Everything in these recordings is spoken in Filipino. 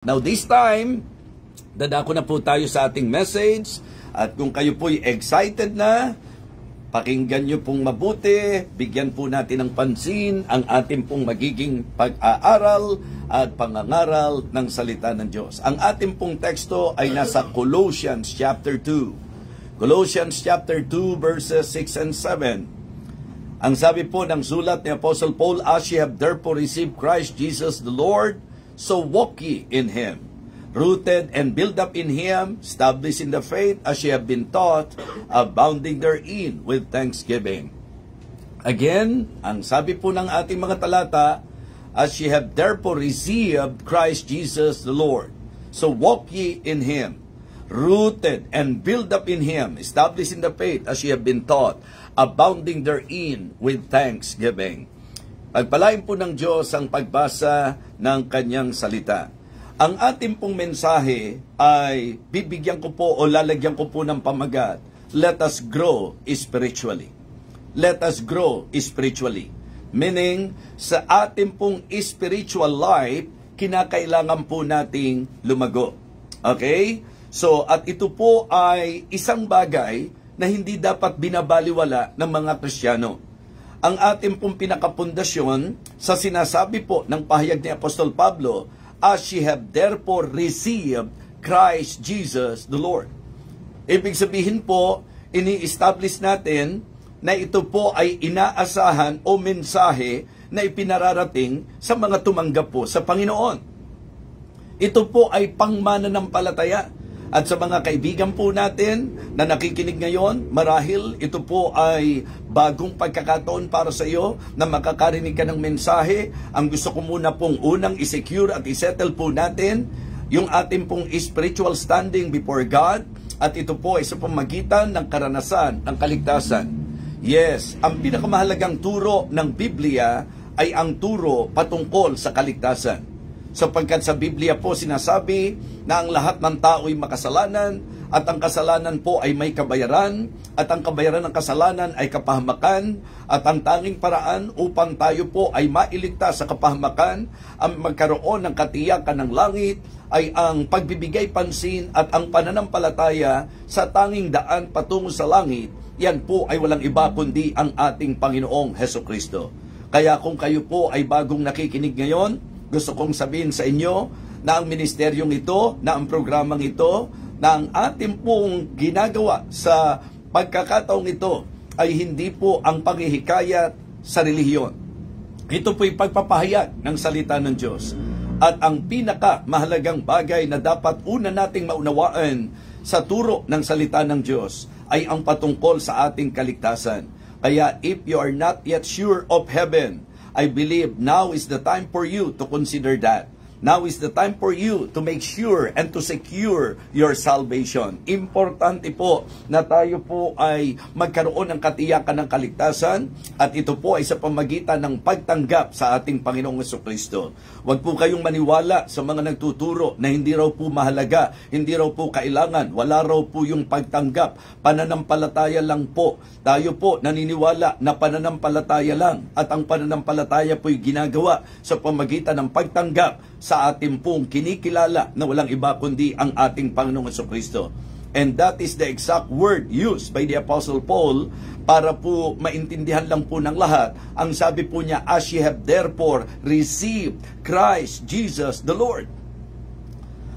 Now this time, dadako na po tayo sa ating message at kung kayo po'y excited na, pakinggan nyo pong mabuti, bigyan po natin ng pansin ang ating pong magiging pag-aaral at pangangaral ng salita ng Diyos. Ang ating pong teksto ay nasa Colossians chapter 2. Colossians chapter 2 verses 6 and 7. Ang sabi po ng sulat ni Apostle Paul, "As ye have therefore received Christ Jesus the Lord, so walk ye in Him, rooted and built up in Him, established in the faith as ye have been taught, abounding therein with thanksgiving." Again, ang sabi po ng ating mga talata, "As ye have therefore received Christ Jesus the Lord, so walk ye in Him, rooted and built up in Him, established in the faith as ye have been taught, abounding therein with thanksgiving." Pagpalain po ng Diyos ang pagbasa ng kanyang salita. Ang ating pong mensahe ay bibigyan ko po o lalagyan ko po ng pamagat, let us grow spiritually. Let us grow spiritually. Meaning, sa ating pong spiritual life, kinakailangan po nating lumago. Okay? So, at ito po ay isang bagay na hindi dapat binabaliwala ng mga Kristiyano. Ang ating pong pinakapundasyon sa sinasabi po ng pahayag ni Apostol Pablo, "As ye have therefore received Christ Jesus the Lord." Ibig sabihin po, ini-establish natin na ito po ay inaasahan o mensahe na ipinararating sa mga tumanggap po sa Panginoon. Ito po ay pangmananampalataya. At sa mga kaibigan po natin na nakikinig ngayon, marahil ito po ay bagong pagkakataon para sa iyo na makakarinig ka ng mensahe. Ang gusto ko muna pong unang isecure at isettle po natin yung ating pong spiritual standing before God. At ito po ay sa pamagitan ng karanasan ng kaligtasan. Yes, ang pinakamahalagang turo ng Biblia ay ang turo patungkol sa kaligtasan. Sapagkat sa Biblia po sinasabi na ang lahat ng tao ay makasalanan at ang kasalanan po ay may kabayaran at ang kabayaran ng kasalanan ay kapahamakan at ang tanging paraan upang tayo po ay mailigtas sa kapahamakan, ang magkaroon ng katiyakan ng langit ay ang pagbibigay pansin at ang pananampalataya sa tanging daan patungo sa langit. Yan po ay walang iba kundi ang ating Panginoong Hesukristo. Kaya kung kayo po ay bagong nakikinig ngayon, gusto kong sabihin sa inyo na ang ministeryong ito, na ang programang ito, na ang ating pong ginagawa sa pagkakataong ito ay hindi po ang paghihikayat sa relihiyon. Ito po'y pagpapahayag ng salita ng Diyos. At ang pinakamahalagang bagay na dapat una nating maunawaan sa turo ng salita ng Diyos ay ang patungkol sa ating kaligtasan. Kaya if you are not yet sure of heaven, I believe now is the time for you to consider that. Now is the time for you to make sure and to secure your salvation. Importante po na tayo po ay magkaroon ng katiyakan ng kaligtasan at ito po ay sa pamagitan ng pagtanggap sa ating Panginoong Hesukristo. Huwag po kayong maniwala sa mga nagtuturo na hindi raw po mahalaga, hindi raw po kailangan, wala raw po yung pagtanggap. Pananampalataya lang po. Tayo po naniniwala na pananampalataya lang at ang pananampalataya po'y ginagawa sa pamagitan ng pagtanggap sa ating pong kinikilala na walang iba kundi ang ating Panginoong Hesukristo. And that is the exact word used by the Apostle Paul para po maintindihan lang po ng lahat. Ang sabi po niya, "As ye have therefore received Christ Jesus the Lord."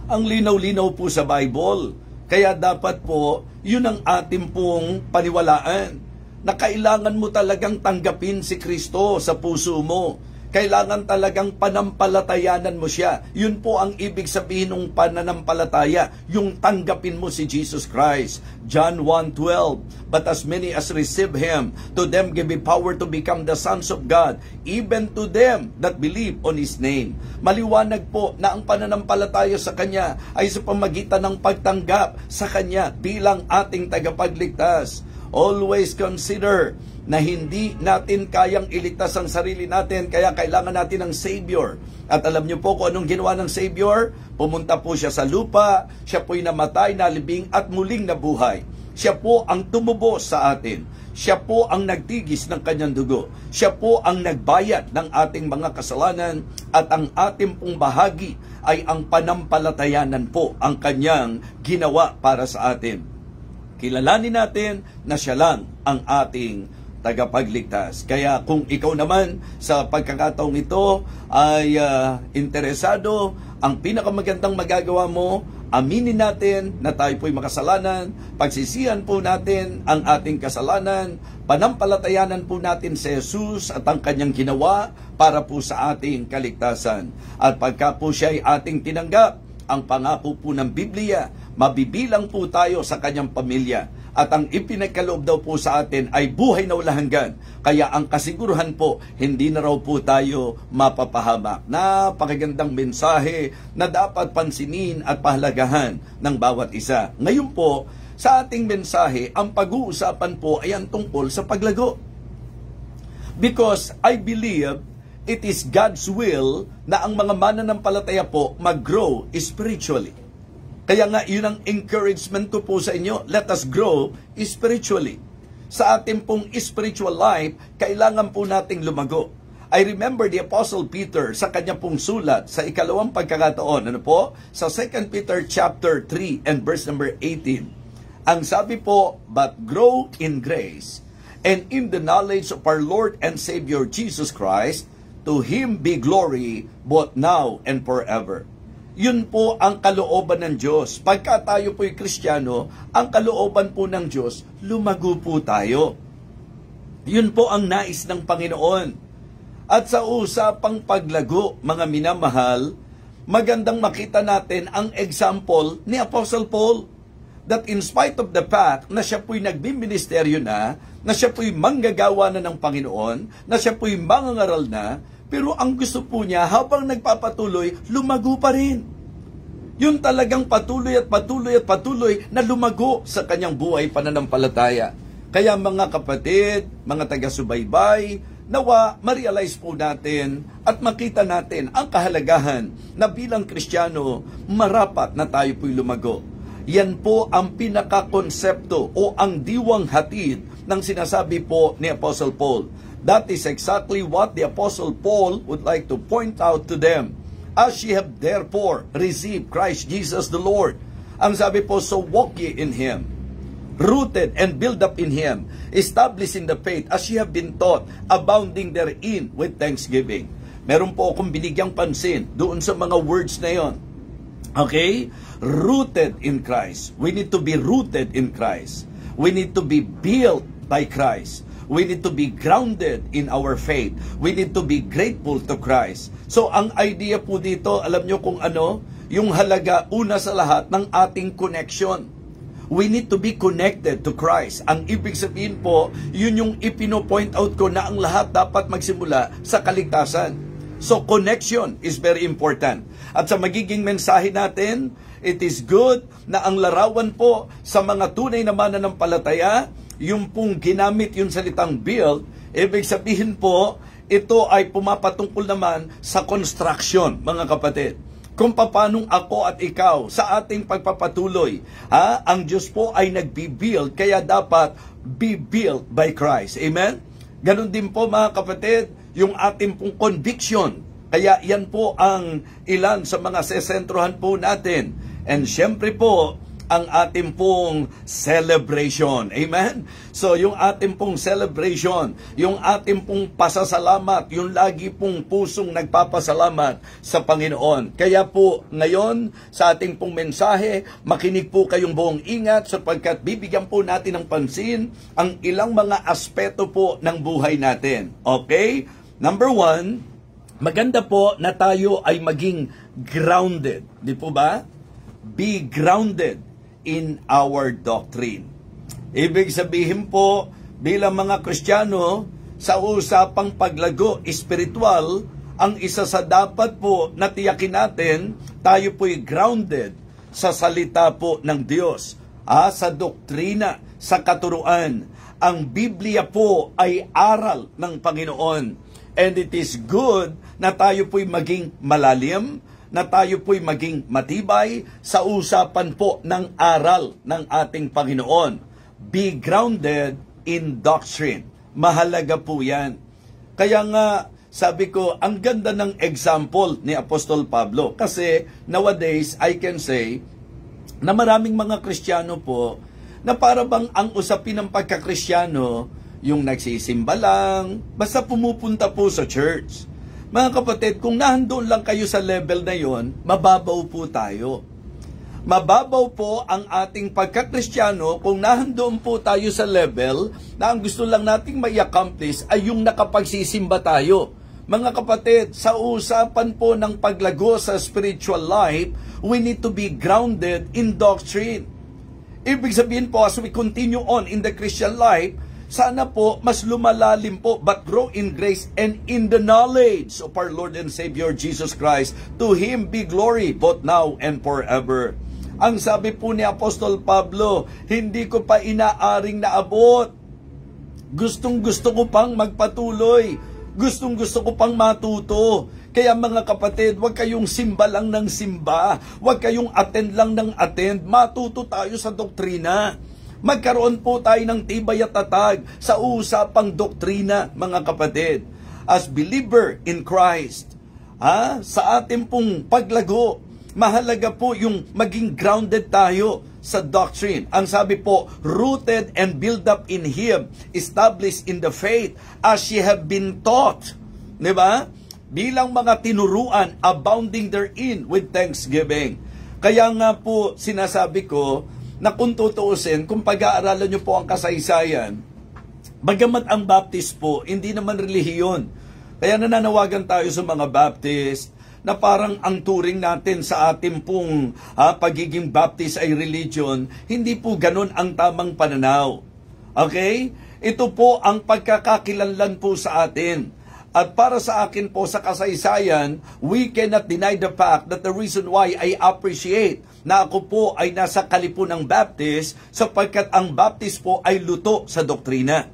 Ang linaw-linaw po sa Bible. Kaya dapat po, yun ang ating pong paniwalaan. Na kailangan mo talagang tanggapin si Kristo sa puso mo. Kailangan talagang panampalatayanan mo siya. Yun po ang ibig sabihin ng pananampalataya, yung tanggapin mo si Jesus Christ. John 1:12, "But as many as receive Him, to them give He power to become the sons of God, even to them that believe on His name." Maliwanag po na ang pananampalataya sa Kanya ay sa pamagitan ng pagtanggap sa Kanya bilang ating tagapagligtas. Always consider na hindi natin kayang iligtas ang sarili natin, kaya kailangan natin ng Savior. At alam niyo po kung anong ginawa ng Savior? Pumunta po siya sa lupa, siya po'y namatay, nalibing at muling nabuhay. Siya po ang tumubos sa atin. Siya po ang nagtigis ng kanyang dugo. Siya po ang nagbayad ng ating mga kasalanan at ang ating pong bahagi ay ang panampalatayanan po ang kanyang ginawa para sa atin. Kilalanin natin na siya lang ang ating tagapagligtas. Kaya kung ikaw naman sa pagkakataong ito ay interesado, ang pinakamagandang magagawa mo, aminin natin na tayo po'y makasalanan, pagsisihan po natin ang ating kasalanan, panampalatayanan po natin si Jesus at ang kanyang ginawa para po sa ating kaligtasan. At pagka po siya ay ating tinanggap, ang pangako po ng Biblia, mabibilang po tayo sa kanyang pamilya. At ang ipinagkaloob daw po sa atin ay buhay na walang hanggan. Kaya ang kasiguruhan po, hindi na raw po tayo mapapahamak. Napakagandang mensahe na dapat pansinin at pahalagahan ng bawat isa. Ngayon po, sa ating mensahe, ang pag-uusapan po ay ang tungkol sa paglago. Because I believe it is God's will na ang mga mananampalataya po mag-grow spiritually. Kaya nga, yun ang encouragement ko po sa inyo. Let us grow spiritually. Sa ating pong spiritual life, kailangan po nating lumago. I remember the Apostle Peter sa kanya pong sulat sa ikalawang pagkakataon. Ano po? Sa 2 Peter chapter 3 and verse number 18. Ang sabi po, but grow in grace and in the knowledge of our Lord and Savior Jesus Christ, to Him be glory both now and forever. Yun po ang kalooban ng Diyos. Pagka tayo po'y Kristiyano, ang kalooban po ng Diyos, lumago po tayo. Yun po ang nais ng Panginoon. At sa usapang paglago, mga minamahal, magandang makita natin ang example ni Apostle Paul. That in spite of the fact na siya po'y nagbiministeryo na siya po'y manggagawa na ng Panginoon, na siya po'y mangangaral na, pero ang gusto po niya, habang nagpapatuloy, lumago pa rin. Yun talagang patuloy at patuloy at patuloy na lumago sa kanyang buhay pananampalataya. Kaya mga kapatid, mga taga-subaybay, nawa ma-realize po natin at makita natin ang kahalagahan na bilang Kristiyano, marapat na tayo po'y lumago. Yan po ang pinakakonsepto o ang diwang hatid ng sinasabi po ni Apostle Paul. That is exactly what the Apostle Paul would like to point out to them. As ye have therefore received Christ Jesus the Lord. Ang sabi po, so walk ye in Him, rooted and built up in Him, established in the faith as ye have been taught, abounding therein with thanksgiving. Meron po akong binigyang pansin doon sa mga words na yon. Okay? Rooted in Christ. We need to be rooted in Christ. We need to be built by Christ. We need to be grounded in our faith. We need to be grateful to Christ. So, ang idea po dito, alam nyo kung ano? Yung halaga, una sa lahat, ng ating connection. We need to be connected to Christ. Ang ibig sabihin po, yun yung ipino-point out ko na ang lahat dapat magsimula sa kaligtasan. So, connection is very important. At sa magiging mensahe natin, it is good na ang larawan po sa mga tunay na mananampalataya, yung pong ginamit yung salitang build, ibig sabihin po, ito ay pumapatungkol naman sa construction, mga kapatid. Kung paanong ako at ikaw sa ating pagpapatuloy, ang Diyos po ay nagbi-build, kaya dapat be built by Christ. Amen? Ganon din po mga kapatid, yung ating pong conviction. Kaya yan po ang ilan sa mga sesentrohan po natin. And syempre po, ang ating pong celebration. Amen? So, yung ating pong celebration, yung ating pong pasasalamat, yung lagi pong pusong nagpapasalamat sa Panginoon. Kaya po, ngayon, sa ating pong mensahe, makinig po kayong buong ingat sapagkat bibigyan po natin ng pansin ang ilang mga aspeto po ng buhay natin. Okay? Number 1, maganda po na tayo ay maging grounded. Di po ba? Be grounded in our doctrine. Ibig sabihin po, bilang mga Kristiyano, sa usapang paglago espiritual, ang isa sa dapat po na tiyakin natin, tayo po'y grounded sa salita po ng Diyos, sa doktrina, sa katuruan. Ang Biblia po ay aral ng Panginoon. And it is good na tayo po'y maging malalim, na tayo po'y maging matibay sa usapan po ng aral ng ating Panginoon. Be grounded in doctrine. Mahalaga po yan. Kaya nga, sabi ko, ang ganda ng example ni Apostol Pablo. Kasi nowadays, I can say, na maraming mga Kristiyano po, na para bang ang usapin ng pagkakristyano, yung nagsisimba lang, basta pumupunta po sa church. Mga kapatid, kung nahandoon lang kayo sa level na yon, mababaw po tayo. Mababaw po ang ating pagkakristyano kung nahandoon po tayo sa level na ang gusto lang nating mai-accomplish ay yung nakapagsisimba tayo. Mga kapatid, sa usapan po ng paglago sa spiritual life, we need to be grounded in doctrine. Ibig sabihin po, as we continue on in the Christian life, sana po mas lumalalim po, but grow in grace and in the knowledge of our Lord and Savior Jesus Christ. To Him be glory both now and forever. Ang sabi po ni Apostol Pablo, hindi ko pa inaaring naabot. Gustong-gusto ko pang magpatuloy. Gustong-gusto ko pang matuto. Kaya mga kapatid, huwag kayong simba lang ng simba. Huwag kayong attend lang ng attend. Matuto tayo sa doktrina. Magkaroon po tayo ng tibay at tatag sa usapang doktrina, mga kapatid. As believer in Christ, sa ating pong paglago, mahalaga po yung maging grounded tayo sa doctrine. Ang sabi po, rooted and built up in Him, established in the faith, as ye have been taught. Diba? Bilang mga tinuruan, abounding therein with thanksgiving. Kaya nga po, sinasabi ko, na kung tutuusin, kung pag-aaralan nyo po ang kasaysayan, bagamat ang Baptist po, hindi naman relihiyon. Kaya nananawagan tayo sa mga Baptist, na parang ang turing natin sa ating pong pagiging Baptist ay religion, hindi po ganun ang tamang pananaw. Okay? Ito po ang pagkakakilanlan po sa atin. At para sa akin po sa kasaysayan, we cannot deny the fact that the reason why I appreciate na ako po ay nasa kalipo ng Baptist sapagkat ang Baptist po ay luto sa doktrina.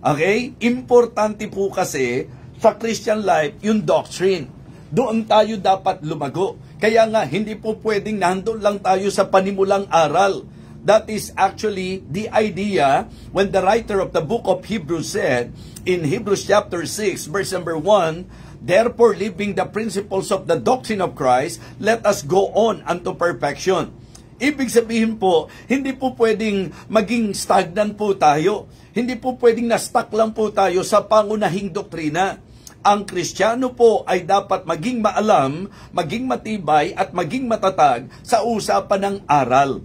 Okay? Importante po kasi sa Christian life yung doctrine. Doon tayo dapat lumago. Kaya nga, hindi po pwedeng nandun lang tayo sa panimulang aral. That is actually the idea when the writer of the book of Hebrews said, in Hebrews chapter 6, verse number 1, therefore, leaving the principles of the doctrine of Christ, let us go on unto perfection. Ibig sabihin po, hindi po pwedeng maging stagnant po tayo. Hindi po pwedeng na-stuck lang po tayo sa pangunahing doktrina. Ang Kristiyano po ay dapat maging maalam, maging matibay at maging matatag sa usapan ng aral.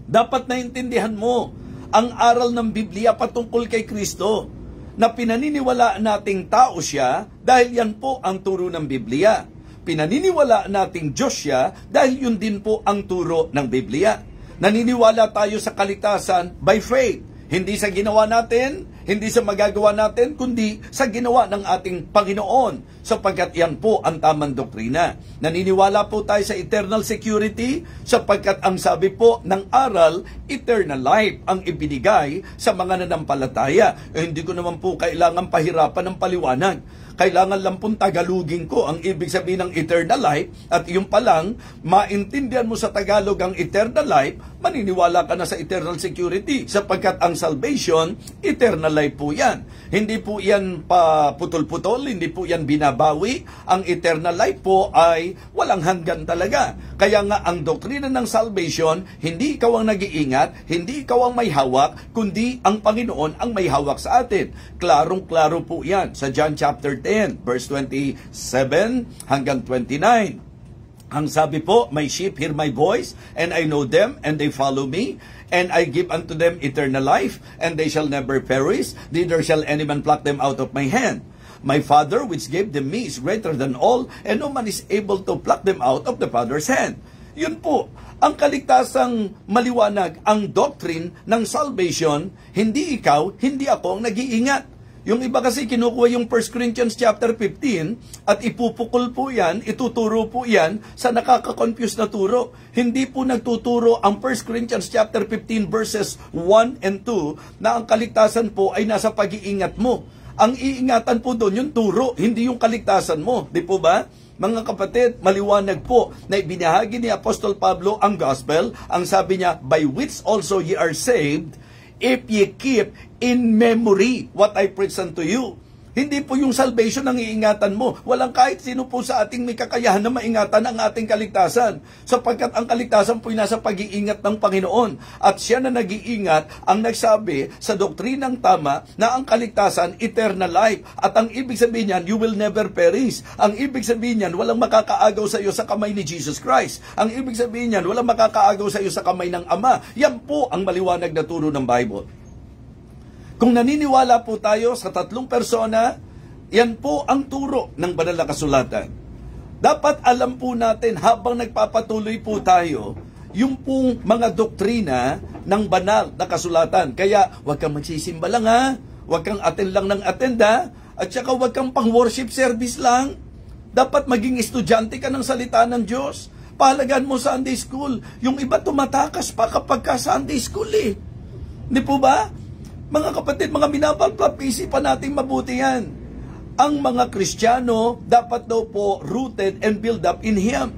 Dapat naintindihan mo ang aral ng Biblia patungkol kay Kristo na pinaniniwalaan nating tao siya dahil yan po ang turo ng Biblia. Pinaniniwalaan nating Diyos siya dahil yun din po ang turo ng Biblia. Naniniwala tayo sa kaligtasan by faith. Hindi sa ginawa natin, hindi sa magagawa natin, kundi sa ginawa ng ating Panginoon, sapagkat yan po ang tamang doktrina. Naniniwala po tayo sa eternal security, sapagkat ang sabi po ng aral, eternal life ang ibinigay sa mga nanampalataya. Hindi ko naman po kailangan pahirapan ng paliwanag. Kailangan lang pong tagalugin ko ang ibig sabihin ng eternal life, at yung palang, maintindihan mo sa Tagalog ang eternal life, maniniwala ka na sa eternal security, sapagkat ang salvation, eternal life po yan. Hindi po yan putol-putol, hindi po yan binabawi. Ang eternal life po ay walang hanggan talaga. Kaya nga ang doktrina ng salvation, hindi ikaw ang nag-iingat, hindi ikaw ang may hawak, kundi ang Panginoon ang may hawak sa atin. Klarong-klaro po yan sa John chapter 10, verse 27 hanggang 29. Ang sabi po, my sheep hear my voice, and I know them, and they follow me, and I give unto them eternal life, and they shall never perish, neither shall any man pluck them out of my hand. My Father, which gave them me, is greater than all, and no man is able to pluck them out of the Father's hand. Yun po, ang kaligtasang maliwanag, ang doctrine ng salvation, hindi ikaw, hindi ako ang nag-iingat. Yung iba kasi kinukuha yung 1 Corinthians chapter 15 at ipupukol po yan, ituturo po yan sa nakaka-confuse na turo. Hindi po nagtuturo ang 1 Corinthians chapter 15 verses 1 and 2 na ang kaligtasan po ay nasa pag-iingat mo. Ang iingatan po doon yung turo, hindi yung kaligtasan mo. Di po ba? Mga kapatid, maliwanag po na ibinahagi ni Apostol Pablo ang gospel. Ang sabi niya, by which also ye are saved, if ye keep in memory what I preach unto you. Hindi po yung salvation ang iingatan mo. Walang kahit sino po sa ating may kakayahan na maingatan ang ating kaligtasan. Sapagkat ang kaligtasan po ay nasa pag-iingat ng Panginoon. At siya na nag-iingat ang nagsabi sa doktrinang tama na ang kaligtasan, eternal life. At ang ibig sabihin niyan, you will never perish. Ang ibig sabihin niyan, walang makakaagaw sa iyo sa kamay ni Jesus Christ. Ang ibig sabihin niyan, walang makakaagaw sa iyo sa kamay ng Ama. Yan po ang maliwanag na turo ng Bible. Kung naniniwala po tayo sa tatlong persona, yan po ang turo ng banal na kasulatan. Dapat alam po natin habang nagpapatuloy po tayo, yung pong mga doktrina ng banal na kasulatan. Kaya huwag kang magsisimba lang ha, huwag kang attend lang ng attend ha, at saka huwag kang pang worship service lang. Dapat maging estudyante ka ng salita ng Diyos. Pahalagaan mo sa Sunday school. Yung iba tumatakas pa kapag ka Sunday school eh. Hindi po ba? Mga kapatid, mga minapagpapisipan natin mabuti yan. Ang mga Kristiyano dapat daw po rooted and build up in Him.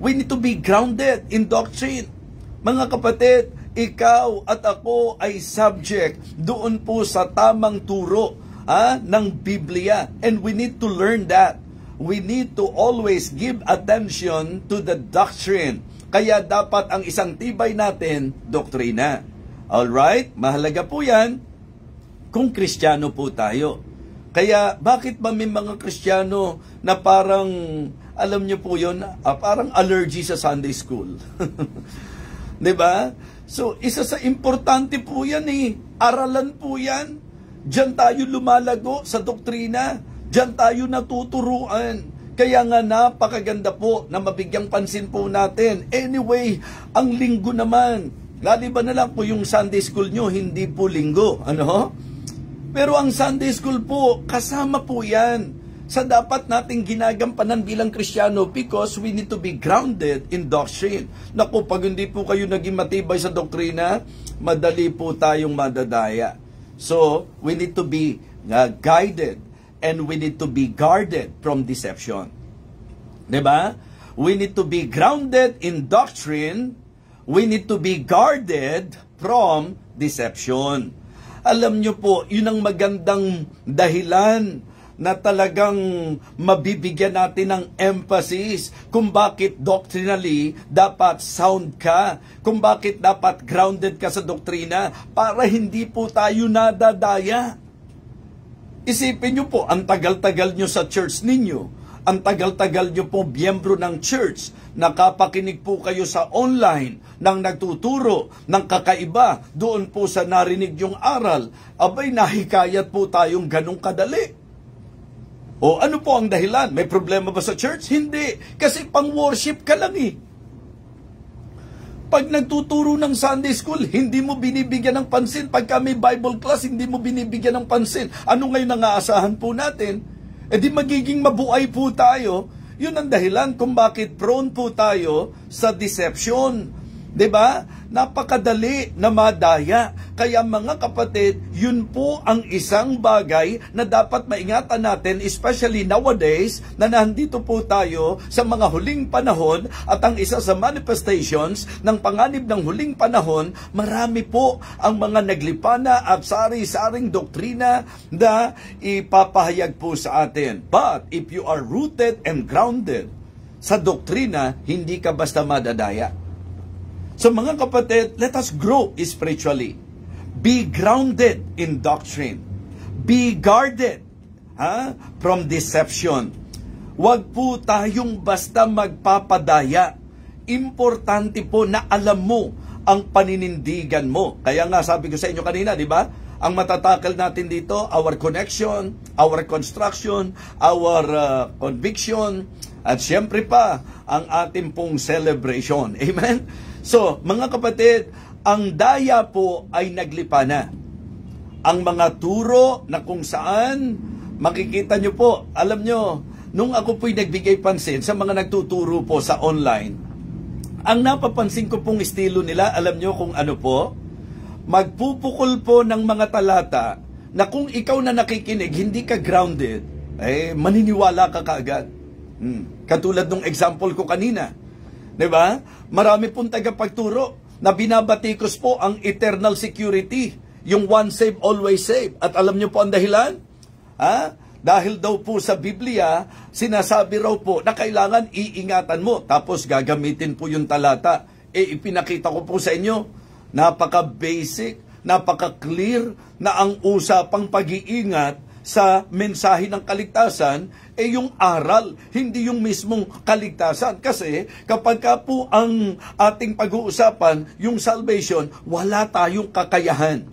We need to be grounded in doctrine. Mga kapatid, ikaw at ako ay subject doon po sa tamang turo ng Biblia. And we need to learn that. We need to always give attention to the doctrine. Kaya dapat ang isang tibay natin, doktrina. Alright? Mahalaga po yan kung Kristiyano po tayo. Kaya bakit ba may mga Kristiyano na parang, alam niyo po yun, parang allergy sa Sunday school? Diba? So, isa sa importante po yan eh. Aralan po yan. Diyan tayo lumalago sa doktrina. Diyan tayo natuturuan. Kaya nga napakaganda po na mabigyang pansin po natin. Anyway, ang linggo naman, laliban na lang po yung Sunday school nyo, hindi po linggo. Ano? Pero ang Sunday school po, kasama po yan sa dapat nating ginagampanan bilang Kristiyano because we need to be grounded in doctrine. Naku, pag hindi po kayo naging matibay sa doktrina, madali po tayong madadaya. So, we need to be guided and we need to be guarded from deception. Diba? We need to be grounded in doctrine. We need to be guarded from deception. Alam nyo po, yun ang magandang dahilan na talagang mabibigyan natin ng emphasis kung bakit doctrinally dapat sound ka, kung bakit dapat grounded ka sa doktrina para hindi po tayo nadadaya. Isipin nyo po, ang tagal-tagal nyo sa church ninyo, ang tagal-tagal nyo po miyembro ng church, nakapakinig po kayo sa online, ng nagtuturo, ng kakaiba, doon po sa narinig yung aral, abay nahikayat po tayong ganong kadali. O ano po ang dahilan? May problema ba sa church? Hindi. Kasi pang-worship ka lang eh. Pag nagtuturo ng Sunday school, hindi mo binibigyan ng pansin. Pagka may Bible class, hindi mo binibigyan ng pansin. Ano ngayon ang aasahan po natin? E di magiging mabuhay po tayo. Yun ang dahilan kung bakit prone po tayo sa deception. 'Di ba? Napakadali na madaya. Kaya mga kapatid, yun po ang isang bagay na dapat maingatan natin, especially nowadays na nandito po tayo sa mga huling panahon at ang isa sa manifestations ng panganib ng huling panahon, marami po ang mga naglipana at sari-saring doktrina na ipapahayag po sa atin. But if you are rooted and grounded sa doktrina, hindi ka basta madadaya. So mga kapatid, let us grow spiritually. Be grounded in doctrine. Be guarded from deception. Huwag po tayong basta magpapadaya. Importante po na alam mo ang paninindigan mo. Kaya nga sabi ko sa inyo kanina, di ba? Ang matatakal natin dito, our connection, our construction, our conviction, at siyempre pa, ang ating pong celebration. Amen? So, mga kapatid, ang daya po ay naglipa na. Ang mga turo na kung saan, makikita nyo po, alam nyo, nung ako po'y nagbigay pansin sa mga nagtuturo po sa online, ang napapansin ko pong estilo nila, alam nyo kung ano po? Magpupukol po ng mga talata na kung ikaw na nakikinig, hindi ka grounded, maniniwala ka kaagad. Katulad ng example ko kanina. Diba? Marami pong tagapagturo na binabatikos po ang eternal security. Yung one save, always save. At alam nyo po ang dahilan? Dahil daw po sa Biblia, sinasabi raw po na kailangan iingatan mo. Tapos gagamitin po yung talata. Ipinakita ko po sa inyo, napaka-basic, napaka-clear na ang usapang pag-iingat sa mensahe ng kaligtasan yung aral, hindi yung mismong kaligtasan. Kasi kapag ka po ang ating pag-uusapan, yung salvation, wala tayong kakayahan.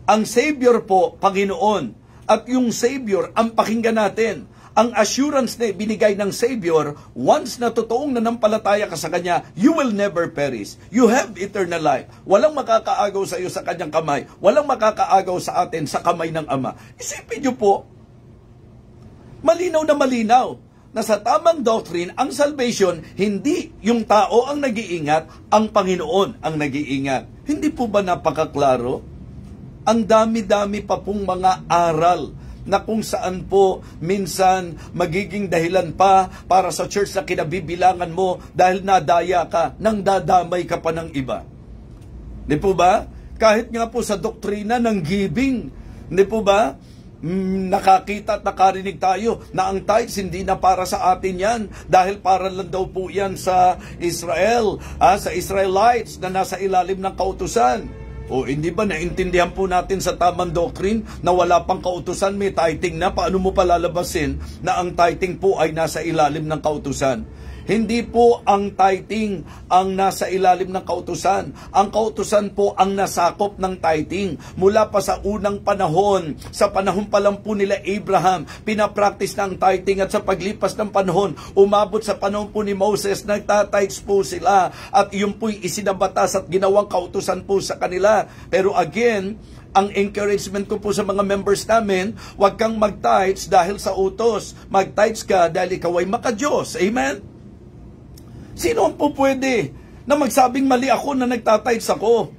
Ang Savior po, Panginoon, at yung Savior ang pakinggan natin. Ang assurance na binigay ng Savior, once na totoong nanampalataya ka sa Kanya, you will never perish. You have eternal life. Walang makakaagaw sa iyo sa Kanyang kamay. Walang makakaagaw sa atin sa kamay ng Ama. Isipin niyo po, malinaw na sa tamang doctrine, ang salvation, hindi yung tao ang nag-iingat, ang Panginoon ang nag-iingat. Hindi po ba napakaklaro? Ang dami-dami pa pong mga aral na kung saan po minsan magiging dahilan pa para sa church na kinabibilangan mo dahil nadaya ka, nang dadamay ka pa ng iba. Di po ba? Kahit nga po sa doktrina ng giving, di po ba? Nakakita at nakarinig tayo na ang tithes hindi na para sa atin yan dahil para lang daw po yan sa Israel, sa Israelites na nasa ilalim ng kautusan. O hindi ba naintindihan po natin sa tamang doctrine na wala pang kautusan, may tithing na? Paano mo palalabasin na ang tithing po ay nasa ilalim ng kautusan? Hindi po ang tithing ang nasa ilalim ng kautusan. Ang kautusan po ang nasakop ng tithing. Mula pa sa unang panahon, sa panahon pa lang po nila Abraham, pinapractice na ang tithing at sa paglipas ng panahon, umabot sa panahon po ni Moses, nagtatites po sila at yun po'y isinabatas at ginawang kautusan po sa kanila. Pero again, ang encouragement ko po sa mga members namin, huwag kang mag-tithes dahil sa utos. Mag-tithes ka dahil ikaw ay maka-Diyos. Amen? Sino ang po pwede na magsabing mali ako na nagtatites ako?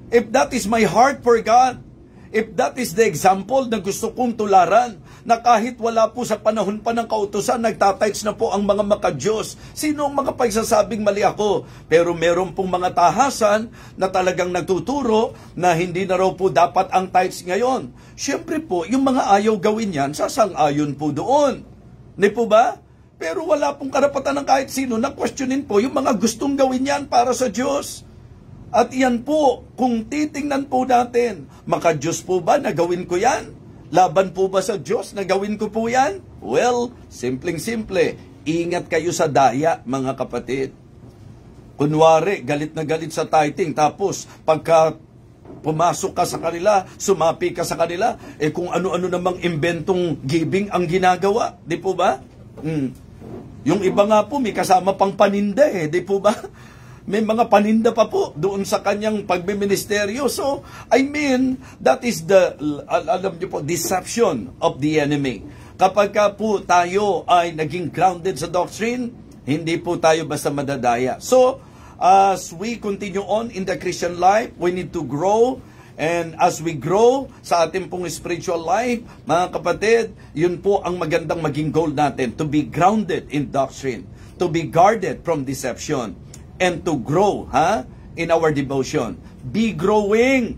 If that is my heart for God, if that is the example na gusto kong tularan, na kahit wala po sa panahon pa ng kautusan, nagtatites na po ang mga maka-Diyos, sino ang makapagsasabing mali ako? Pero meron pong mga tahasan na talagang nagtuturo na hindi na raw po dapat ang tithes ngayon. Siyempre po, yung mga ayaw gawin yan, sasang-ayon po doon. Di po ba? Pero wala pong karapatan ng kahit sino na questionin po yung mga gustong gawin yan para sa Diyos. At yan po, kung titingnan po natin, maka-Diyos po ba na gawin ko yan? Laban po ba sa Diyos na gawin ko po yan? Well, simpleng-simple, ingat kayo sa daya, mga kapatid. Kunwari, galit na galit sa tithing, tapos pagka pumasok ka sa kanila, sumapi ka sa kanila, kung ano-ano namang inventong giving ang ginagawa, di po ba? Yung iba nga po, may kasama pang paninda di po ba? May mga paninda pa po doon sa kanyang pagmiministeryo. So, I mean, that is the, alam niyo po, deception of the enemy. Kapag ka po tayo ay naging grounded sa doctrine, hindi po tayo basta madadaya. So, as we continue on in the Christian life, we need to grow. And as we grow sa ating pong spiritual life, mga kapatid, yun po ang magandang maging goal natin, to be grounded in doctrine, to be guarded from deception, and to grow in our devotion. Be growing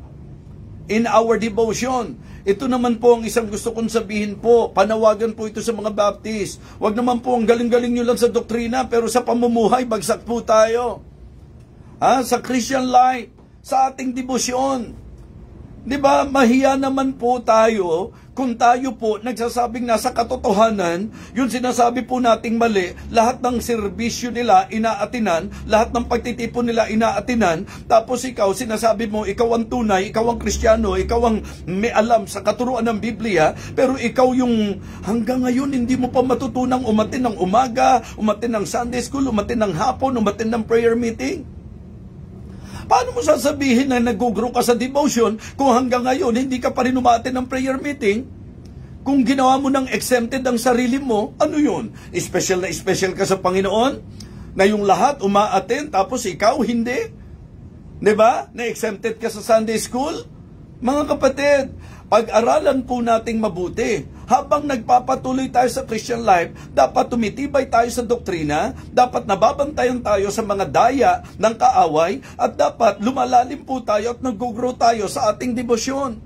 in our devotion. Ito naman po ang isang gusto kong sabihin po, panawagan po ito sa mga Baptist. Huwag naman po ang galing-galing nyo lang sa doktrina, pero sa pamumuhay, bagsak po tayo. Sa Christian life, sa ating debosyon. Di ba, mahiya naman po tayo kung tayo po nagsasabing nasa katotohanan, yung sinasabi po nating mali, lahat ng serbisyo nila inaatinan, lahat ng pagtitipon nila inaatinan, tapos ikaw, sinasabi mo, ikaw ang tunay, ikaw ang Kristiyano, ikaw ang may alam sa katuruan ng Biblia, pero ikaw yung hanggang ngayon hindi mo pa matutunang umatin ng umaga, umatin ng Sunday school, umatin ng hapon, umatin ng prayer meeting. Paano mo sasabihin na nag-grow ka sa devotion kung hanggang ngayon hindi ka pa rin umaattend ng prayer meeting? Kung ginawa mo ng exempted ang sarili mo, ano yun? Special na special ka sa Panginoon? Na yung lahat umaattend tapos ikaw hindi? Diba? Na-exempted ka sa Sunday school? Mga kapatid, pag-aralan po nating mabuti. Habang nagpapatuloy tayo sa Christian life, dapat tumitibay tayo sa doktrina, dapat nababantayan tayo sa mga daya ng kaaway, at dapat lumalalim po tayo at nag-grow tayo sa ating debosyon.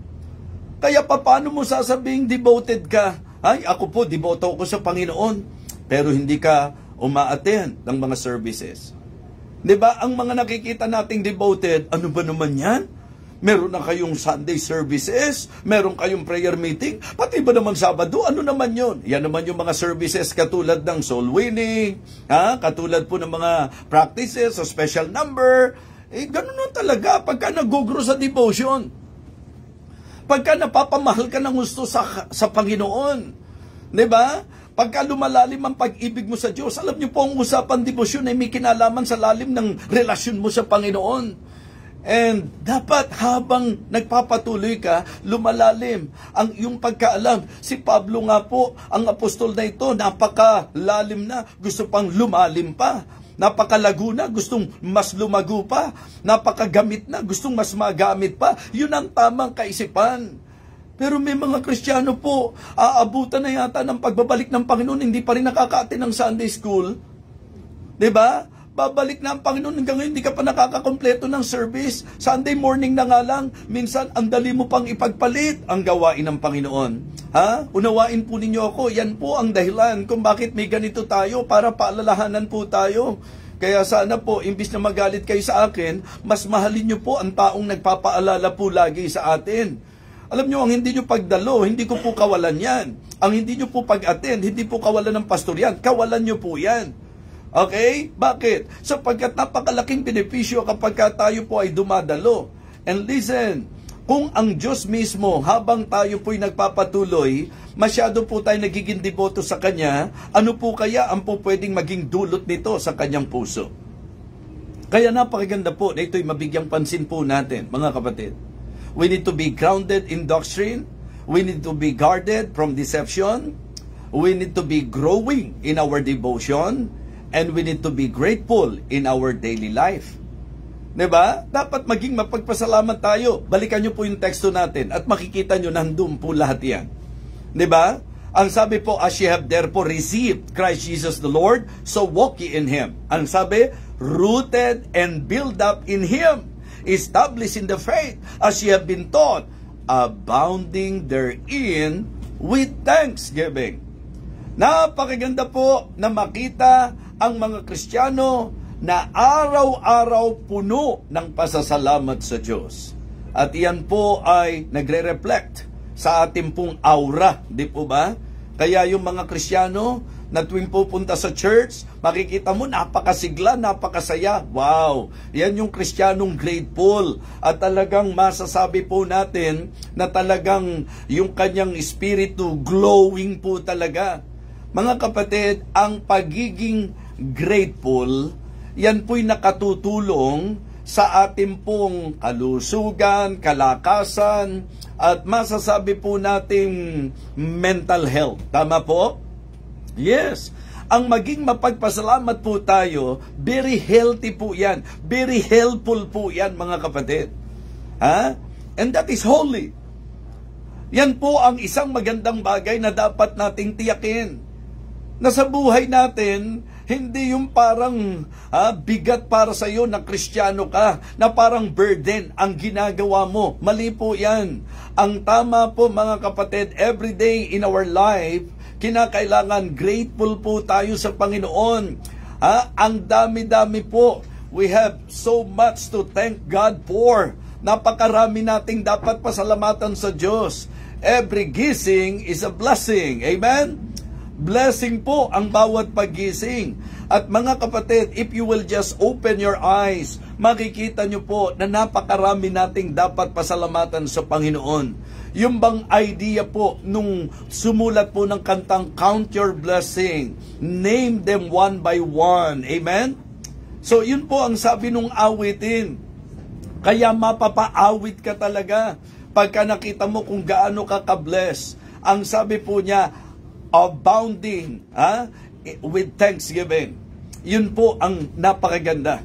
Kaya paano mo sasabing devoted ka Ay, ako po, deboto ko sa Panginoon. Pero hindi ka uma-attend ng mga services. 'Di ba? Ang mga nakikita nating devoted, ano ba naman 'yan? Meron na kayong Sunday services, meron kayong prayer meeting, pati ba naman Sabado, ano naman 'yon? Yan naman yung mga services katulad ng soul winning, katulad po ng mga practices o special number. Ganun na talaga pagka nag-grow sa devotion. Pagka napapamahal ka ng gusto sa Panginoon. 'Di ba? Pagka lumalalim ang pag-ibig mo sa Diyos, alam niyo po ang usapan debosyon ay may kinalaman sa lalim ng relasyon mo sa Panginoon. And dapat habang nagpapatuloy ka, lumalalim ang iyong pagkaalam. Si Pablo nga po, ang apostol na ito, napakalalim na, gusto pang lumalim pa. Napakalago na, gustong mas lumago pa. Napakagamit na, gustong mas magamit pa. Yun ang tamang kaisipan. Pero may mga Kristiyano po, aabutan na yata ng pagbabalik ng Panginoon, hindi pa rin nakaka-attend ng Sunday school. 'Di ba? Babalik na ang Panginoon, hanggang ngayon hindi ka pa nakakakompleto ng service. Sunday morning na nga lang, minsan ang dali mo pang ipagpalit ang gawain ng Panginoon. Unawain po ninyo ako, yan po ang dahilan kung bakit may ganito tayo, para paalalahanan po tayo. Kaya sana po, imbis na magalit kayo sa akin, mas mahalin nyo po ang taong nagpapaalala po lagi sa atin. Alam nyo, ang hindi nyo pagdalo, hindi ko po kawalan yan. Ang hindi nyo po pag-attend, hindi po kawalan ng pastor yan. Kawalan nyo po yan. Okay? Bakit? Sapagkat napakalaking benepisyo kapag tayo po ay dumadalo. And listen, kung ang Diyos mismo, habang tayo po'y nagpapatuloy, masyado po tayo nagiging deboto sa Kanya, ano po kaya ang po pwedeng maging dulot nito sa Kanyang puso? Kaya napakaganda po na ito'y mabigyang pansin po natin, mga kapatid. We need to be grounded in doctrine. We need to be guarded from deception. We need to be growing in our devotion. And we need to be grateful in our daily life. 'Di ba? Dapat maging mapagpasalamat tayo. Balikan nyo po yung teksto natin at makikita nyo nandun po lahat yan. 'Di ba? Ang sabi po, as ye have therefore received Christ Jesus the Lord, so walk ye in Him. Ang sabi, rooted and built up in Him, established in the faith, as ye have been taught, abounding therein with thanksgiving. Napakaganda po na makita ang mga Kristiyano na araw-araw puno ng pasasalamat sa Diyos. At iyan po ay nagre-reflect sa ating pong aura, di po ba? Kaya yung mga Kristiyano na tuwing pupunta sa church, makikita mo napakasigla, napakasaya. Wow! Yan yung Kristiyanong grateful. At talagang masasabi po natin na talagang yung kanyang espiritu glowing po talaga. Mga kapatid, ang pagiging grateful, yan po'y nakatutulong sa ating pong kalusugan, kalakasan, at masasabi po nating mental health. Tama po? Yes. Ang maging mapagpasalamat po tayo, very healthy po yan. Very helpful po yan, mga kapatid. And that is holy. Yan po ang isang magandang bagay na dapat nating tiyakin. Na sa buhay natin, hindi yung parang bigat para sa iyo na Kristiyano ka, na parang burden ang ginagawa mo. Mali po yan. Ang tama po, mga kapatid, every day in our life, kinakailangan grateful po tayo sa Panginoon. Ang dami-dami po. We have so much to thank God for. Napakarami nating dapat pasalamatan sa Diyos. Every gising is a blessing. Amen? Blessing po ang bawat paggising. At mga kapatid, if you will just open your eyes, makikita nyo po na napakarami nating dapat pasalamatan sa Panginoon. Yung bang idea po nung sumulat po ng kantang Count Your Blessing, name them one by one. Amen? So yun po ang sabi nung awitin. Kaya mapapaawit ka talaga pagka nakita mo kung gaano ka ka-bless. Ang sabi po niya, abounding with thanksgiving. Yun po ang napakaganda.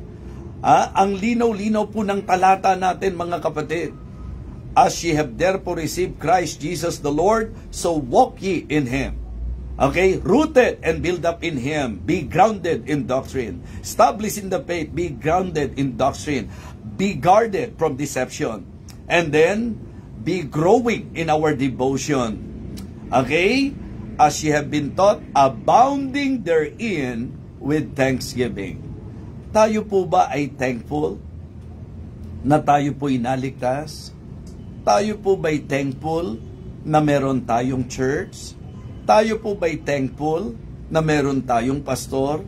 Ang linaw-linaw po ng talata natin, mga kapatid. As ye have therefore received Christ Jesus the Lord, so walk ye in Him. Okay? Rooted and built up in Him. Be grounded in doctrine. Established in the faith. Be grounded in doctrine. Be guarded from deception. And then, be growing in our devotion. Okay? as ye have been taught, abounding therein with thanksgiving. Tayo po ba ay thankful na tayo po inaligtas? Tayo po ba'y thankful na meron tayong church? Tayo po ba'y thankful na meron tayong pastor?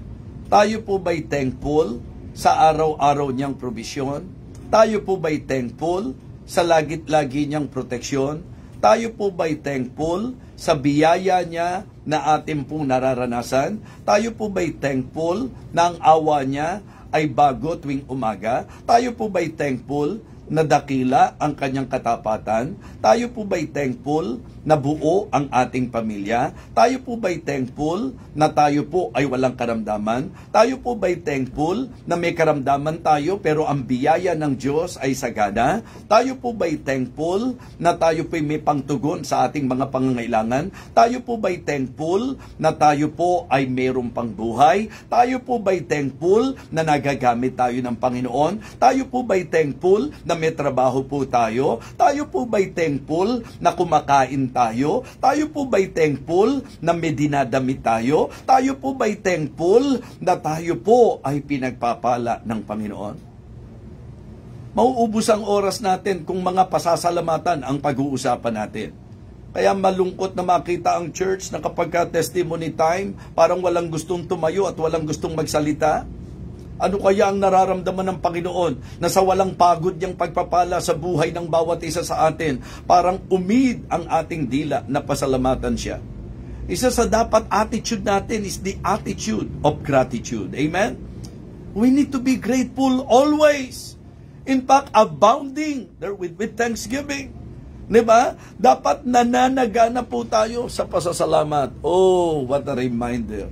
Tayo po ba'y thankful sa araw-araw niyang probisyon? Tayo po ba'y thankful sa lagit-lagi niyang proteksyon? Tayo po ba'y thankful sa biyaya niya na ating pong nararanasan? Tayo po ba'y thankful na ang awa niya ay bago tuwing umaga? Tayo po ba'y thankful na dakila ang kanyang katapatan? Tayo po ba'y thankful na buo ang ating pamilya? Tayo po ba'y thankful na tayo po ay walang karamdaman? Tayo po ba'y thankful na may karamdaman tayo pero ang biyaya ng Diyos ay sagana? Tayo po ba'y thankful na tayo po may pangtugon sa ating mga pangangailangan? Tayo po ba'y thankful na tayo po ay mayroong pangbuhay? Tayo po ba'y thankful na nagagamit tayo ng Panginoon? Tayo po ba'y thankful na may trabaho po tayo? Tayo po ba'y thankful na kumakain tayo? Tayo po ba'y thankful na may dinadamit tayo? Tayo po ba'y thankful na tayo po ay pinagpapala ng Panginoon? Mauubos ang oras natin kung mga pasasalamatan ang pag-uusapan natin. Kaya malungkot na makita ang church na kapag testimony time, parang walang gustong tumayo at walang gustong magsalita. Ano kaya ang nararamdaman ng Panginoon na sa walang pagod niyang pagpapala sa buhay ng bawat isa sa atin, parang umid ang ating dila na pasalamatan siya. Isa sa dapat attitude natin is the attitude of gratitude. Amen? We need to be grateful always. In fact, abounding with thanksgiving. Diba? Dapat nananagana po tayo sa pasasalamat. Oh, what a reminder.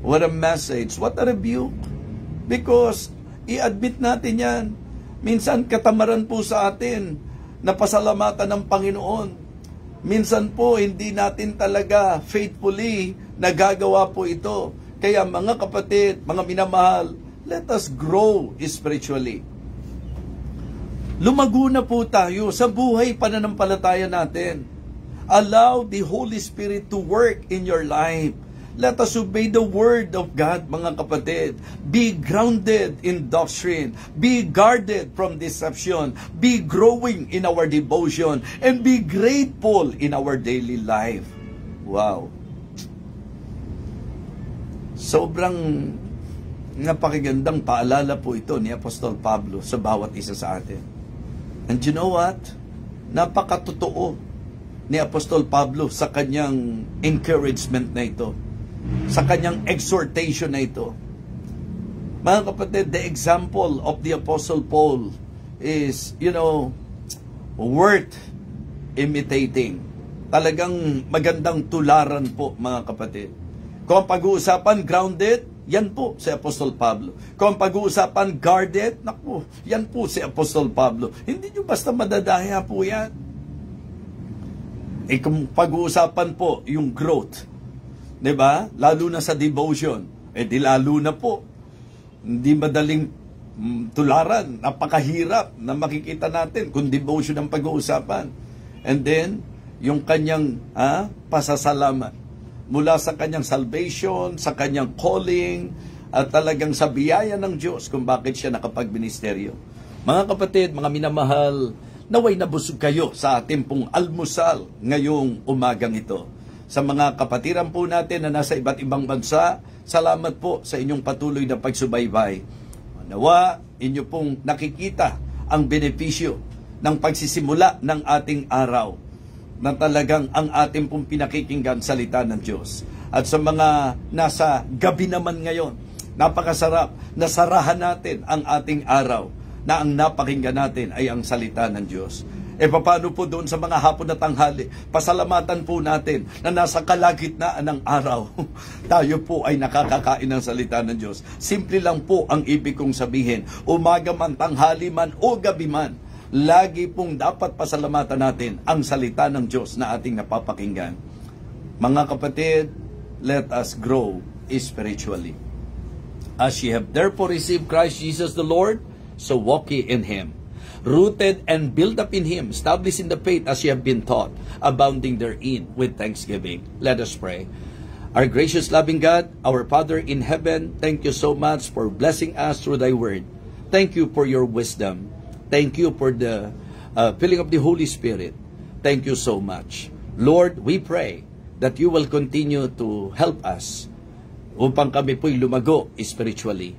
What a message. What a rebuke. Because, i-admit natin yan. Minsan, katamaran po sa atin na pasalamatan ng Panginoon. Minsan po, hindi natin talaga faithfully nagagawa po ito. Kaya mga kapatid, mga minamahal, let us grow spiritually. Lumago na po tayo sa buhay pananampalataya natin. Allow the Holy Spirit to work in your life. Let us obey the word of God, mga kapatid. Be grounded in doctrine. Be guarded from deception. Be growing in our devotion. And be grateful in our daily life. Wow. Sobrang napakagandang paalala po ito ni Apostol Pablo sa bawat isa sa atin. And you know what? Napakatotoo ni Apostol Pablo sa kanyang encouragement na ito. Sa kanyang exhortation na ito. Mga kapatid, the example of the Apostle Paul is, worth imitating. Talagang magandang tularan po, mga kapatid. Kung pag-uusapan grounded, yan po si Apostol Pablo. Kung pag-uusapan guarded, naku, yan po si Apostol Pablo. Hindi nyo basta madadaya po yan. Kung pag-uusapan po yung growth, diba? Lalo na sa devotion. Di lalo na po. Hindi madaling tularan. Napakahirap na makikita natin kung devotion ang pag-uusapan. And then, yung kanyang pasasalamat. Mula sa kanyang salvation, sa kanyang calling, at talagang sa biyaya ng Diyos kung bakit siya nakapagministeryo. Mga kapatid, mga minamahal, naway nabusog kayo sa ating pong almusal ngayong umagang ito. Sa mga kapatiran po natin na nasa iba't ibang bansa, salamat po sa inyong patuloy na pagsubaybay. Nawa, inyo pong nakikita ang benepisyo ng pagsisimula ng ating araw na talagang ang ating pong pinakikinggan salita ng Diyos. At sa mga nasa gabi naman ngayon, napakasarap na sarahan natin ang ating araw na ang napakinggan natin ay ang salita ng Diyos. Paano po doon sa mga hapon na tanghali? Pasalamatan po natin na nasa kalagitnaan ng araw. Tayo po ay nakakakain ng salita ng Diyos. Simple lang po ang ibig kong sabihin. Umaga man, tanghali man o gabi man, lagi pong dapat pasalamatan natin ang salita ng Diyos na ating napapakinggan. Mga kapatid, let us grow spiritually. As ye have therefore received Christ Jesus the Lord, so walk ye in Him. rooted and built up in Him, established in the faith as you have been taught, abounding therein with thanksgiving. Let us pray. Our gracious loving God, our Father in heaven, thank you so much for blessing us through thy word. Thank you for your wisdom. Thank you for the filling of the Holy Spirit. Thank you so much. Lord, we pray that you will continue to help us upang kami po'y lumago spiritually.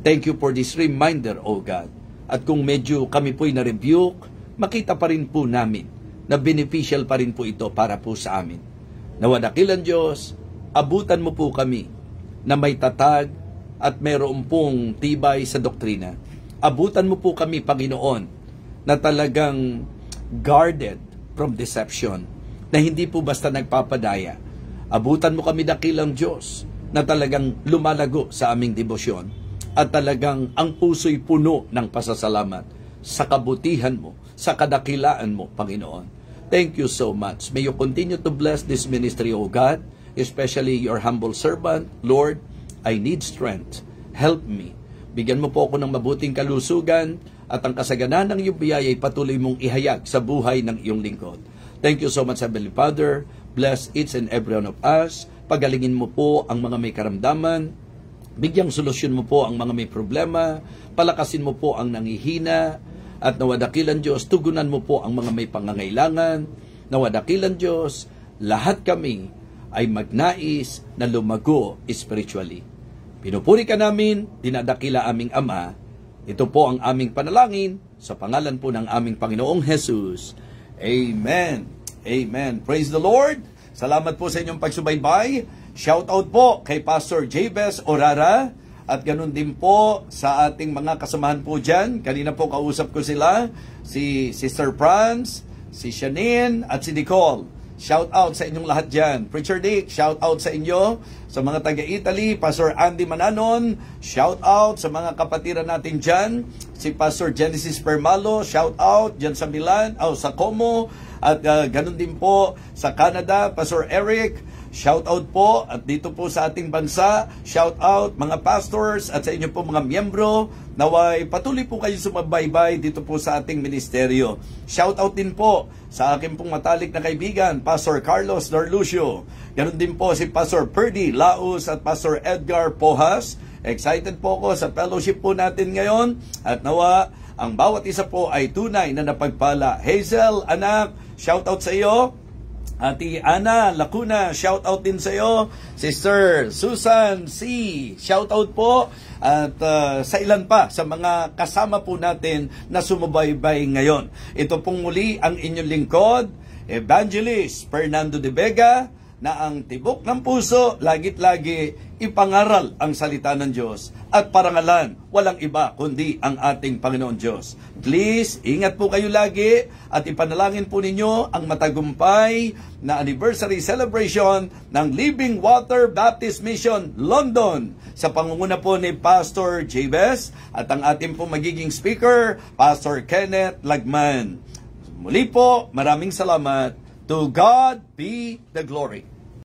Thank you for this reminder, O God. At kung medyo kami po'y na-rebuke, makita pa rin po namin na beneficial pa rin po ito para po sa amin. Nawadakilan Diyos, abutan mo po kami na may tatag at mayroon pong tibay sa doktrina. Abutan mo po kami, Panginoon, na talagang guarded from deception, na hindi po basta nagpapadaya. Abutan mo kami, dakilang Diyos, na talagang lumalago sa aming debosyon at talagang ang puso'y puno ng pasasalamat sa kabutihan mo, sa kadakilaan mo, Panginoon. Thank you so much. May you continue to bless this ministry, O God, especially your humble servant. Lord, I need strength. Help me. Bigyan mo po ako ng mabuting kalusugan at ang kasaganan ng iyong biyaya ay patuloy mong ihayag sa buhay ng iyong lingkod. Thank you so much, Heavenly Father. Bless each and every one of us. Pagalingin mo po ang mga may karamdaman. Bigyang solusyon mo po ang mga may problema. Palakasin mo po ang nangihina. At nawadakilan Diyos, tugunan mo po ang mga may pangangailangan. Nawadakilan Diyos, lahat kami ay magnais na lumago spiritually. Pinupuri ka namin, dinadakila aming Ama. Ito po ang aming panalangin sa pangalan po ng aming Panginoong Jesus. Amen. Amen. Praise the Lord. Salamat po sa inyong pagsubaybay. Shout out po kay Pastor Jabez Orara at ganun din po sa ating mga kasamahan po dyan. Kanina po kausap ko sila, si Sister Franz, si Shanine at si Nicole. Shout out sa inyong lahat dyan. Preacher Dick, shout out sa inyo. Sa mga taga-Italy, Pastor Andy Mananon, shout out sa mga kapatiran natin dyan. Si Pastor Genesis Permalo, shout out dyan sa Milan, sa Como. At ganun din po sa Canada, Pastor Eric, shout out po. At dito po sa ating bansa, shout out mga pastors at sa inyo po mga miyembro. Naway patuloy po kayo sumabaybay dito po sa ating ministeryo. Shout out din po sa aking pong matalik na kaibigan, Pastor Carlos Darlucio. Ganun din po si Pastor Perdy Laus at Pastor Edgar Pohas. Excited po ako sa fellowship po natin ngayon. At nawa, ang bawat isa po ay tunay na napagpala. Hazel, anak, shout out sa iyo. Ati Ana Lacuna, shout out din sa iyo. Sister Susan C, shout out po. At sa ilan pa sa mga kasama po natin na sumubaybay ngayon. Ito pong muli ang inyong lingkod, Evangelist Fernando de Vega, na ang tibok ng puso, lagit-lagi ipangaral ang salita ng Diyos at parangalan walang iba kundi ang ating Panginoon Diyos. Please, ingat po kayo lagi at ipanalangin po ninyo ang matagumpay na anniversary celebration ng Living Water Baptist Mission London sa pangunguna po ni Pastor Jabez at ang ating po magiging speaker, Pastor Kenneth Lagman. Muli po, maraming salamat. To God be the glory.